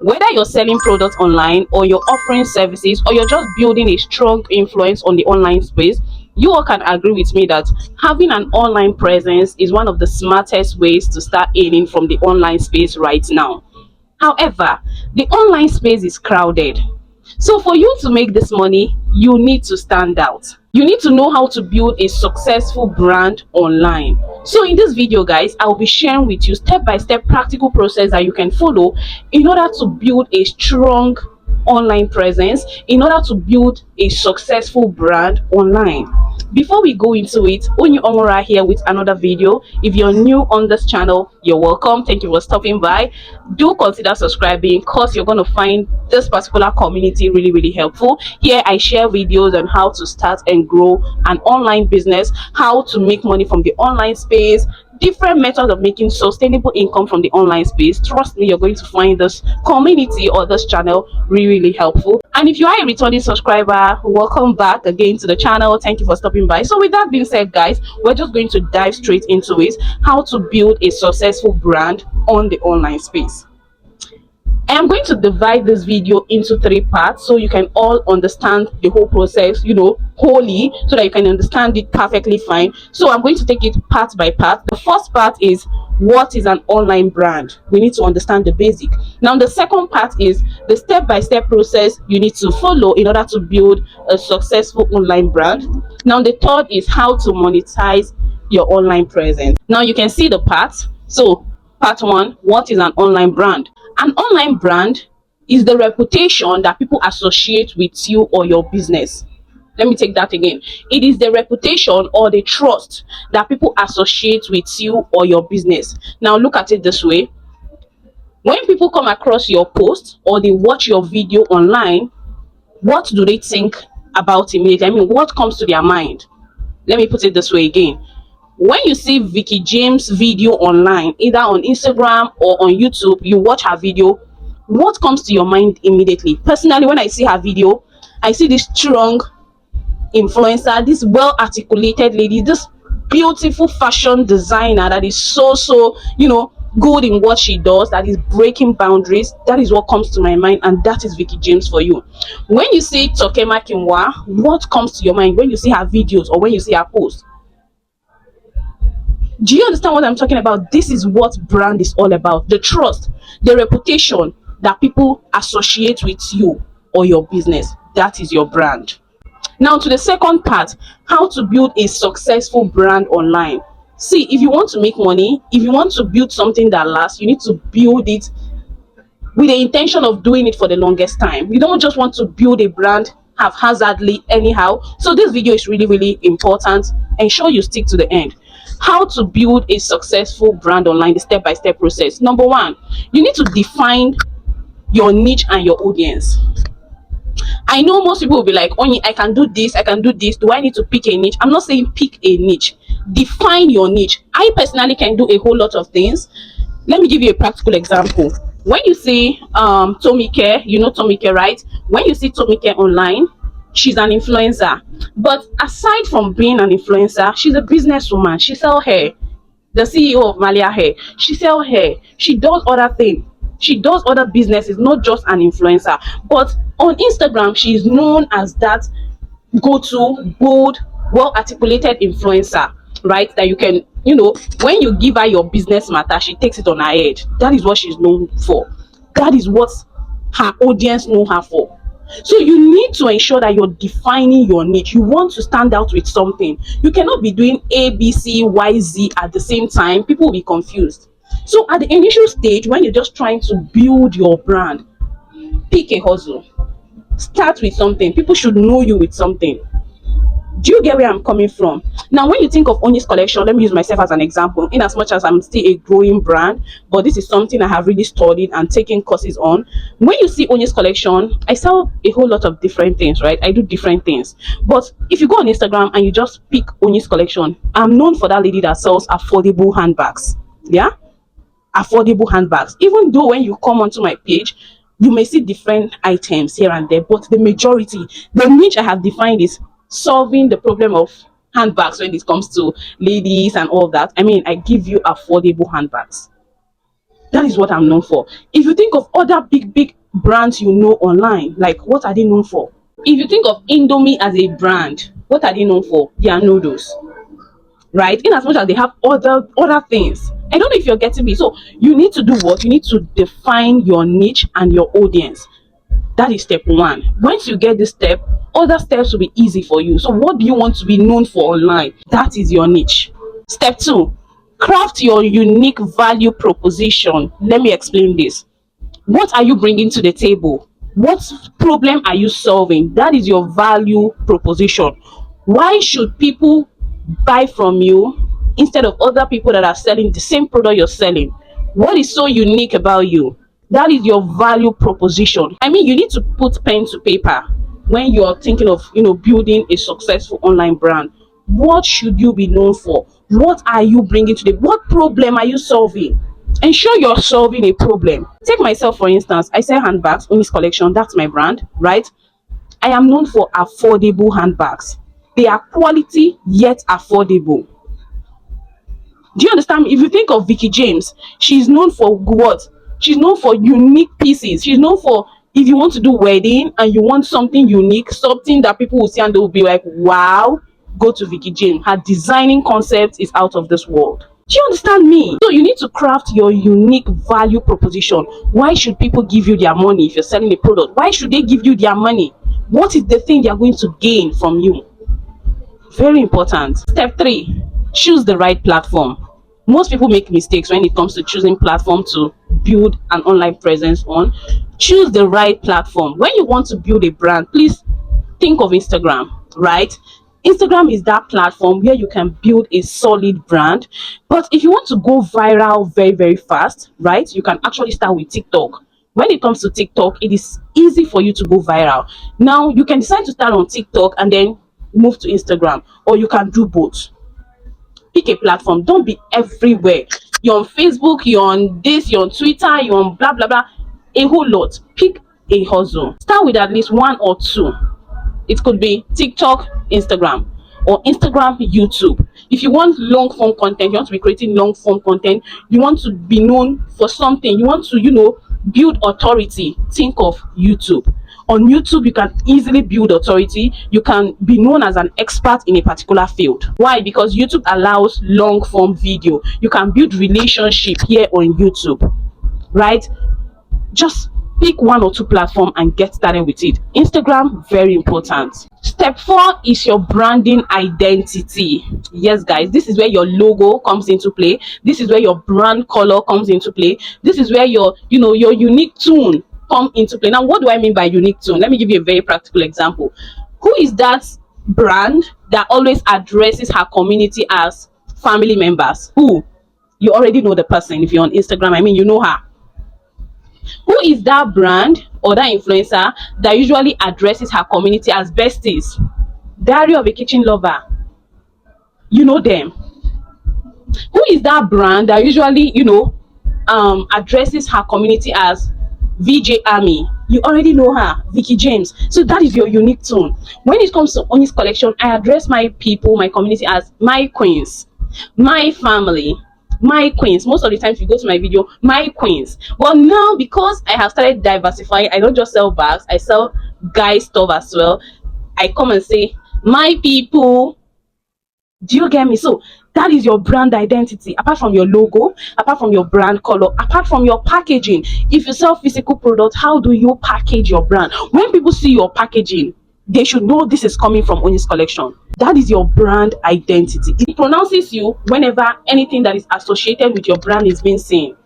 Whether you're selling products online, or you're offering services, or you're just building a strong influence on the online space, you all can agree with me that having an online presence is one of the smartest ways to start earning from the online space right now. However, the online space is crowded. So for you to make this money, you need to stand out. You need to know how to build a successful brand online. So in this video, guys, I'll be sharing with you step-by-step practical process that you can follow in order to build a strong online presence, in order to build a successful brand online. Before we go into it, Onyi Omora here with another video. If you're new on this channel, you're welcome. Thank you for stopping by. Do consider subscribing, because you're going to find this particular community really helpful. Here I share videos on how to start and grow an online business, how to make money from the online space, different methods of making sustainable income from the online space. Trust me, you're going to find this community or this channel really helpful. And if you are a returning subscriber, welcome back again to the channel. Thank you for stopping by. So with that being said, guys, we're just going to dive straight into it, how to build a successful brand on the online space. I am going to divide this video into 3 parts so you can all understand the whole process, wholly, so that you can understand it perfectly fine. So I'm going to take it part by part. The first part is, what is an online brand? We need to understand the basic. Now the second part is the step-by-step process you need to follow in order to build a successful online brand. Now the third is how to monetize your online presence. Now you can see the parts. So part 1, what is an online brand? An online brand is the reputation that people associate with you or your business. Let me take that again. It is the reputation or the trust that people associate with you or your business. Now look at it this way. When people come across your post or they watch your video online, what do they think about immediately? I mean, what comes to their mind? Let me put it this way again. When you see Vicky James video online, either on Instagram or on YouTube, you watch her video, what comes to your mind immediately? Personally, when I see her video, I see this strong influencer, this well-articulated lady, this beautiful fashion designer that is so good in what she does, that is breaking boundaries. That is what comes to my mind, and that is Vicky James for you. When you see Tokema Kinwa, what comes to your mind when you see her videos or when you see her posts? Do you understand what I'm talking about? This is what brand is all about. The trust, the reputation that people associate with you or your business. That is your brand. Now to the second part, how to build a successful brand online. See, if you want to make money, if you want to build something that lasts, you need to build it with the intention of doing it for the longest time. You don't just want to build a brand haphazardly anyhow. So this video is really important. Ensure you stick to the end. How to build a successful brand online, the step-by-step process. Number 1, you need to define your niche and your audience. I know most people will be like, Onyi, I can do this, I can do this. Do I need to pick a niche? I'm not saying pick a niche. Define your niche. I personally can do a whole lot of things. Let me give you a practical example. When you see Tomike, you know Tomike, right? When you see Tomike online, she's an influencer. But aside from being an influencer, she's a businesswoman. She sells hair. The CEO of Malia Hair. She sells hair. She does other things. She does other businesses, not just an influencer. But on Instagram, she is known as that go-to, bold, well-articulated influencer, right? That you can, when you give her your business matter, she takes it on her head. That is what she's known for. That is what her audience know her for. So you need to ensure that you're defining your niche. You want to stand out with something. You cannot be doing A, B, C, Y, Z at the same time. People will be confused. So at the initial stage, when you're just trying to build your brand, pick a hustle. Start with something. People should know you with something. Do you get where I'm coming from? Now, when you think of Onyi's collection, let me use myself as an example, in as much as I'm still a growing brand, but this is something I have really studied and taken courses on. When you see Onyi's collection, I sell a whole lot of different things, right? I do different things. But if you go on Instagram and you just pick Onyi's collection, I'm known for that lady that sells affordable handbags. Yeah? Affordable handbags. Even though when you come onto my page, you may see different items here and there, but the majority, the niche I have defined is solving the problem of handbags when it comes to ladies and all that. I mean, I give you affordable handbags. That is what I'm known for. If you think of other big brands you know online, like what are they known for? If you think of Indomie as a brand, what are they known for? Their noodles, right? In as much as they have other things. I don't know if you're getting me. So you need to do what? You need to define your niche and your audience. That is step one. Once you get this step, other steps will be easy for you. So what do you want to be known for online? That is your niche. Step two, craft your unique value proposition. Let me explain this. What are you bringing to the table? What problem are you solving? That is your value proposition. Why should people buy from you instead of other people that are selling the same product you're selling? What is so unique about you? That is your value proposition. I mean, you need to put pen to paper when you're thinking of building a successful online brand. What should you be known for? What are you bringing to the what problem are you solving? Ensure you're solving a problem. Take myself for instance. I sell handbags, Unis Collection. That's my brand, right? I am known for affordable handbags. They are quality yet affordable. Do you understand me? If you think of Vicky James, she's known for what? She's known for unique pieces. She's known for, if you want to do wedding and you want something unique, something that people will see and they'll be like, wow, go to Vicky James. Her designing concept is out of this world. Do you understand me? So you need to craft your unique value proposition. Why should people give you their money if you're selling a product? Why should they give you their money? What is the thing they are going to gain from you? Very important. Step three, choose the right platform. Most people make mistakes when it comes to choosing platform to build an online presence on. Choose the right platform. When you want to build a brand, please think of Instagram, right? Instagram is that platform where you can build a solid brand. But if you want to go viral very fast, right, you can actually start with TikTok. When it comes to TikTok, it is easy for you to go viral. Now you can decide to start on TikTok and then move to Instagram, or you can do both. Pick a platform. Don't be everywhere. You're on Facebook, you're on this, you're on Twitter, you're on blah blah blah, a whole lot. Pick a hustle. Start with at least one or two. It could be TikTok, Instagram, or Instagram, YouTube. If you want long form content, you want to be creating long form content, you want to be known for something, you want to build authority, think of YouTube. On YouTube, you can easily build authority. You can be known as an expert in a particular field. Why? Because YouTube allows long form video. You can build relationship here on YouTube, right? Just pick one or two platforms and get started with it. Instagram, very important. Step four is your branding identity. Yes guys, this is where your logo comes into play. This is where your brand color comes into play. This is where your unique tune come into play. Now what do I mean by unique tune? Let me give you a very practical example. Who is that brand that always addresses her community as family members? Who? You already know the person. If you're on Instagram, I mean, you know her. Who is that brand or that influencer that usually addresses her community as besties? Diary of a Kitchen Lover. You know them. Who is that brand that usually addresses her community as VJ Army? You already know her, Vicky James. So that is your unique tone. When it comes to Onis Collection, I address my people, my community as my queens, my family, my queens. Most of the time if you go to my video, my queens. But now because I have started diversifying, I don't just sell bags, I sell guy stuff as well. I come and say my people. Do you get me? So that is your brand identity. Apart from your logo, apart from your brand color, apart from your packaging. If you sell physical products, how do you package your brand? When people see your packaging, they should know this is coming from Onis Collection. That is your brand identity. It pronounces you whenever anything that is associated with your brand is being seen.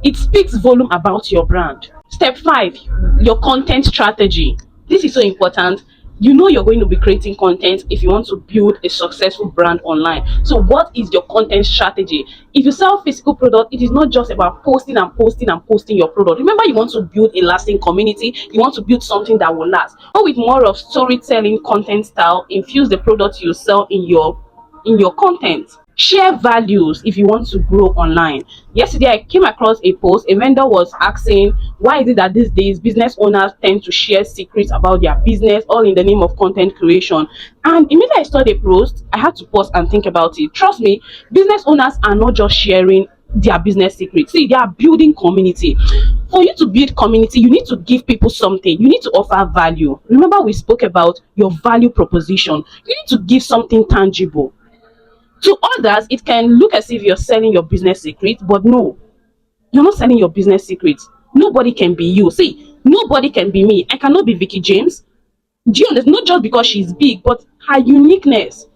It speaks volume about your brand. Step 5, your content strategy. This is so important. You know you're going to be creating content if you want to build a successful brand online. So what is your content strategy? If you sell physical product, it is not just about posting and posting and posting your product. Remember, you want to build a lasting community. You want to build something that will last. Or with more of storytelling content style, infuse the product you sell in your content. Share values if you want to grow online. Yesterday I came across a post. A vendor was asking, why is it that these days business owners tend to share secrets about their business all in the name of content creation? And immediately I saw the post, I had to pause and think about it. Trust me, business owners are not just sharing their business secrets. See, they are building community. For you to build community, you need to give people something. You need to offer value. Remember, we spoke about your value proposition. You need to give something tangible. To others, it can look as if you're selling your business secret, but no, you're not selling your business secrets. Nobody can be you. See, nobody can be me. I cannot be Vicky James. Do you understand? Not just because she's big, but her uniqueness.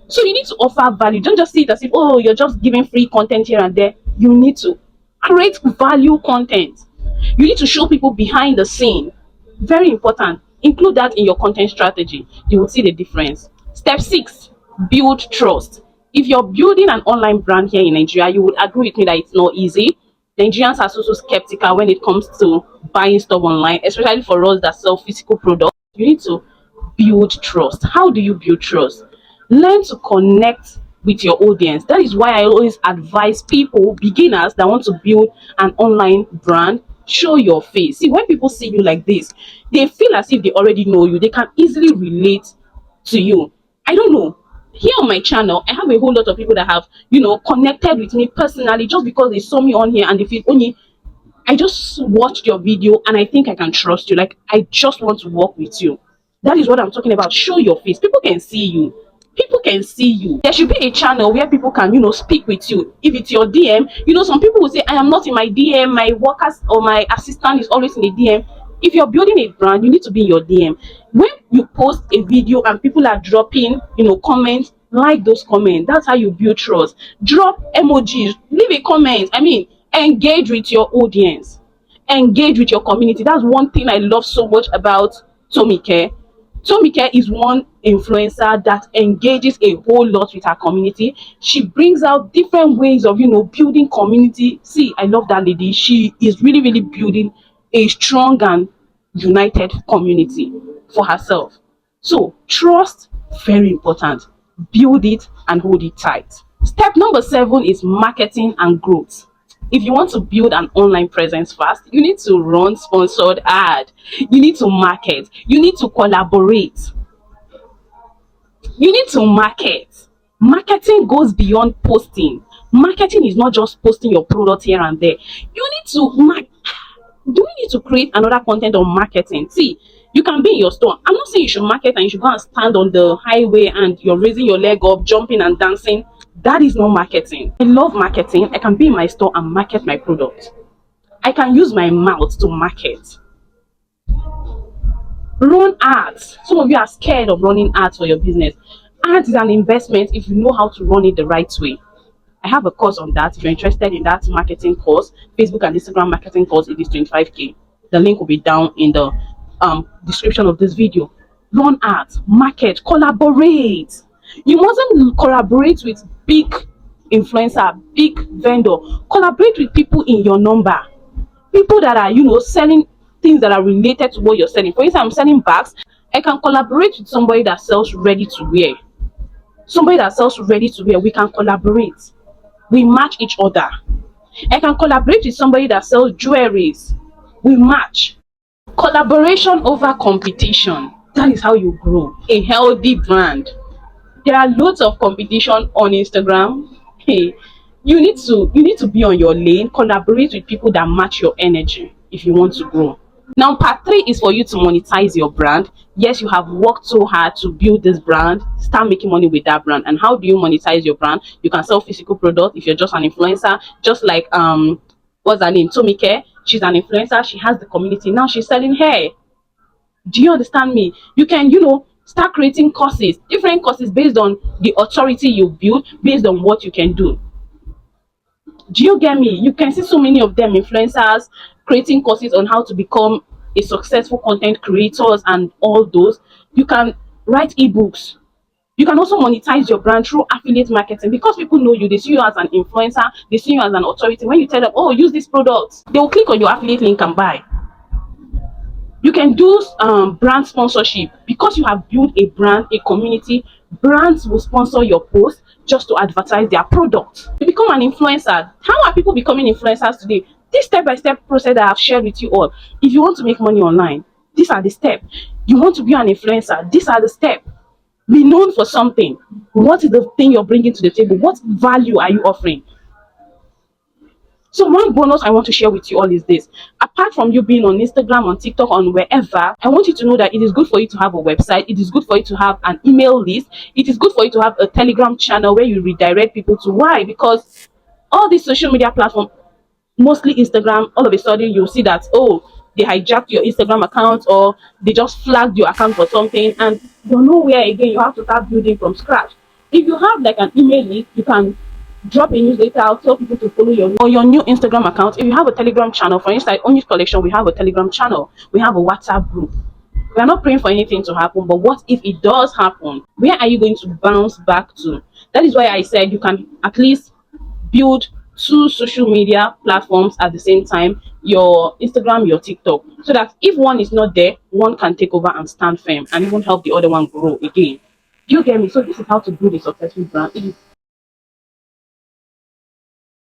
So you need to offer value. Don't just see it as if, oh, you're just giving free content here and there. You need to create value content. You need to show people behind the scene. Very important. Include that in your content strategy. You will see the difference. Step 6, build trust. If you're building an online brand here in Nigeria, you would agree with me that it's not easy. Nigerians are so skeptical when it comes to buying stuff online, especially for us that sell physical products. You need to build trust. How do you build trust? Learn to connect with your audience. That is why I always advise people, beginners that want to build an online brand, show your face. See, when people see you like this, they feel as if they already know you. They can easily relate to you. I don't know. Here on my channel, I have a whole lot of people that have, connected with me personally just because they saw me on here and they feel, only I just watched your video and I think I can trust you. Like, I just want to work with you. That is what I'm talking about. Show your face. People can see you. People can see you. There should be a channel where people can, speak with you. If it's your DM, some people will say, I am not in my DM. My workers or my assistant is always in the DM. If you're building a brand, you need to be in your DM. When you post a video and people are dropping, comments, like those comments. That's how you build trust. Drop emojis. Leave a comment. I mean, engage with your audience, engage with your community. That's one thing I love so much about Tomike. Tomike is one influencer that engages a whole lot with her community. She brings out different ways of building community. See, I love that lady. She is really, really building a strong and united community for herself. So trust, very important. Build it and hold it tight. Step number 7 is marketing and growth. If you want to build an online presence fast, you need to run sponsored ad. You need to market. You need to collaborate. You need to market. Marketing goes beyond posting. Marketing is not just posting your product here and there. You need to do we need to create another content on marketing? See, you can be in your store. I'm not saying you should market and you should go and stand on the highway and you're raising your leg up, jumping and dancing. That is not marketing. I love marketing. I can be in my store and market my product. I can use my mouth to market. Run ads. Some of you are scared of running ads for your business. Ads is an investment if you know how to run it the right way. I have a course on that. If you're interested in that marketing course, Facebook and Instagram marketing course, it is 25k. The link will be down in the description of this video. Run ads, market, collaborate. You mustn't collaborate with big influencer, big vendor. Collaborate with people in your number. People that are, selling things that are related to what you're selling. For instance, I'm selling bags. I can collaborate with somebody that sells ready to wear. Somebody that sells ready to wear, we can collaborate. We match each other. I can collaborate with somebody that sells jewelries. We match. Collaboration over competition. That is how you grow a healthy brand. There are loads of competition on Instagram. Hey, you need to be on your lane. Collaborate with people that match your energy if you want to grow. Now, part 3 is for you to monetize your brand. Yes, you have worked so hard to build this brand. Start making money with that brand. And how do you monetize your brand? You can sell physical products if you're just an influencer, just like what's her name, Tomike. She's an influencer. She has the community. Now she's selling hair. Do you understand me? You can, start creating courses, different courses based on the authority you build, based on what you can do. Do you get me? You can see so many of them, influencers, creating courses on how to become a successful content creators and all those. You can write ebooks. You can also monetize your brand through affiliate marketing because people know you. They see you as an influencer. They see you as an authority. When you tell them, oh, use this product, they will click on your affiliate link and buy. You can do brand sponsorship because you have built a brand, a community. Brands will sponsor your post just to advertise their product. You become an influencer. How are people becoming influencers today? This step-by-step process that I've shared with you all. If you want to make money online, these are the steps. You want to be an influencer, these are the steps. Be known for something. What is the thing you're bringing to the table? What value are you offering? So one bonus I want to share with you all is this. Apart from you being on Instagram, on TikTok, on wherever, I want you to know that it is good for you to have a website. It is good for you to have an email list. It is good for you to have a Telegram channel where you redirect people to. Why? Because all these social media platforms, mostly Instagram, all of a sudden you'll see that, oh, they hijacked your Instagram account, or they just flagged your account for something, and you're nowhere again. You have to start building from scratch. If you have like an email list, you can drop a newsletter out, tell people to follow your or your new Instagram account. If you have a Telegram channel, for instance, on this collection, we have a Telegram channel, we have a WhatsApp group. We are not praying for anything to happen, but what if it does happen? Where are you going to bounce back to? That is why I said you can at least build two social media platforms at the same time, your Instagram, your TikTok, so that if one is not there, one can take over and stand firm and even help the other one grow again. Do you get me? So this is how to build a successful brand. It is